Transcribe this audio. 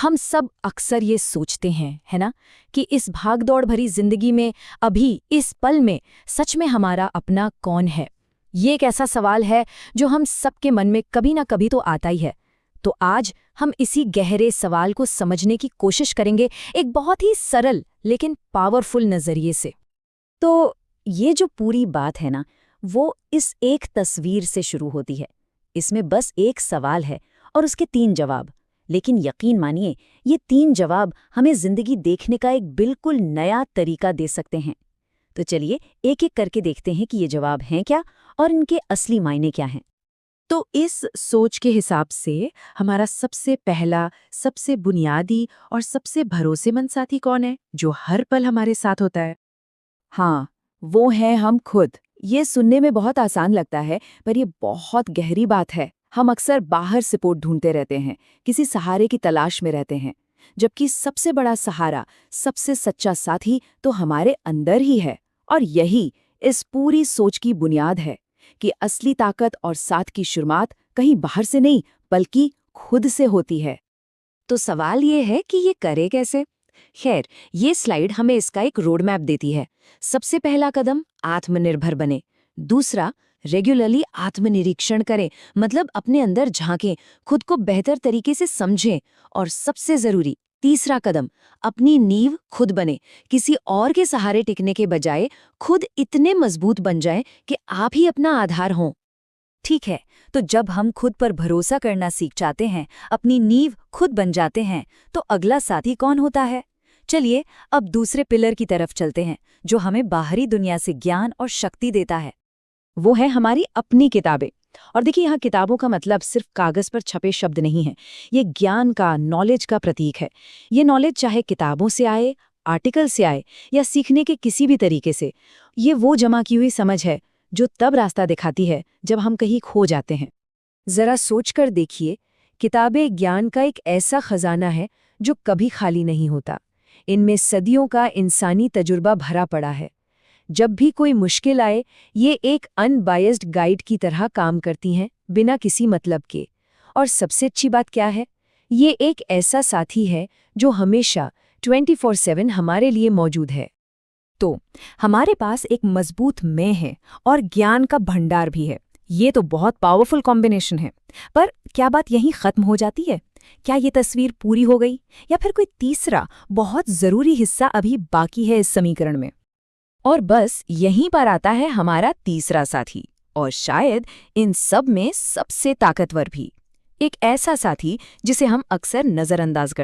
हम सब अक्सर ये सोचते हैं, है ना, कि इस भागदौड़ भरी जिंदगी में अभी इस पल में सच में हमारा अपना कौन है। ये एक ऐसा सवाल है जो हम सबके मन में कभी ना कभी तो आता ही है। तो आज हम इसी गहरे सवाल को समझने की कोशिश करेंगे, एक बहुत ही सरल लेकिन पावरफुल नजरिए से। तो ये जो पूरी बात है ना, वो इस एक तस्वीर से शुरू होती है। इसमें बस एक सवाल है और उसके 3 जवाब। लेकिन यकीन मानिए, ये 3 जवाब हमें जिंदगी देखने का एक बिल्कुल नया तरीका दे सकते हैं। तो चलिए एक-एक करके देखते हैं कि ये जवाब हैं क्या और इनके असली मायने क्या हैं। तो इस सोच के हिसाब से हमारा सबसे पहला, सबसे बुनियादी और सबसे भरोसेमंद साथी कौन है, जो हर पल हमारे साथ होता है? हाँ, वो हैं हम खुद। ये सुनने में बहुत आसान लगता है, पर ये बहुत गहरी बात है। हम अक्सर बाहर सपोर्ट ढूंढते रहते हैं, किसी सहारे की तलाश में रहते हैं, जबकि सबसे बड़ा सहारा, सबसे सच्चा साथी तो हमारे अंदर ही है। और यही इस पूरी सोच की बुनियाद है कि असली ताकत और साथ की शुरुआत कहीं बाहर से नहीं, बल्कि खुद से होती है। तो सवाल ये है कि ये करे कैसे? खैर, ये स्लाइड हमें इसका एक रोड मैप देती है। सबसे पहला कदम आत्मनिर्भर बने। दूसरा, रेगुलरली आत्मनिरीक्षण करें, मतलब अपने अंदर झांकें, खुद को बेहतर तरीके से समझें। और सबसे जरूरी तीसरा कदम, अपनी नींव खुद बने। किसी और के सहारे टिकने के बजाय खुद इतने मजबूत बन जाएं कि आप ही अपना आधार हों। ठीक है, तो जब हम खुद पर भरोसा करना सीख जाते हैं, अपनी नींव खुद बन जाते हैं, तो अगला साथी कौन होता है? चलिए अब दूसरे पिलर की तरफ चलते हैं, जो हमें बाहरी दुनिया से ज्ञान और शक्ति देता है। वो है हमारी अपनी किताबें। और देखिए, यहाँ किताबों का मतलब सिर्फ कागज पर छपे शब्द नहीं है। ये ज्ञान का, नॉलेज का प्रतीक है। ये नॉलेज चाहे किताबों से आए, आर्टिकल से आए या सीखने के किसी भी तरीके से, ये वो जमा की हुई समझ है जो तब रास्ता दिखाती है जब हम कहीं खो जाते हैं। जरा सोचकर देखिए, किताबें ज्ञान का एक ऐसा खजाना है जो कभी खाली नहीं होता। इनमें सदियों का इंसानी तजुर्बा भरा पड़ा है। जब भी कोई मुश्किल आए, ये एक अनबायस्ड गाइड की तरह काम करती हैं, बिना किसी मतलब के। और सबसे अच्छी बात क्या है? ये एक ऐसा साथी है जो हमेशा 24/7 हमारे लिए मौजूद है। तो हमारे पास एक मजबूत मैं है और ज्ञान का भंडार भी है। ये तो बहुत पावरफुल कॉम्बिनेशन है। पर क्या बात यहीं खत्म हो जाती है? क्या ये तस्वीर पूरी हो गई, या फिर कोई तीसरा बहुत जरूरी हिस्सा अभी बाकी है इस समीकरण में? और बस यहीं पर आता है हमारा तीसरा साथी, और शायद इन सब में सबसे ताकतवर भी। एक ऐसा साथी जिसे हम अक्सर नजरअंदाज करते हैं।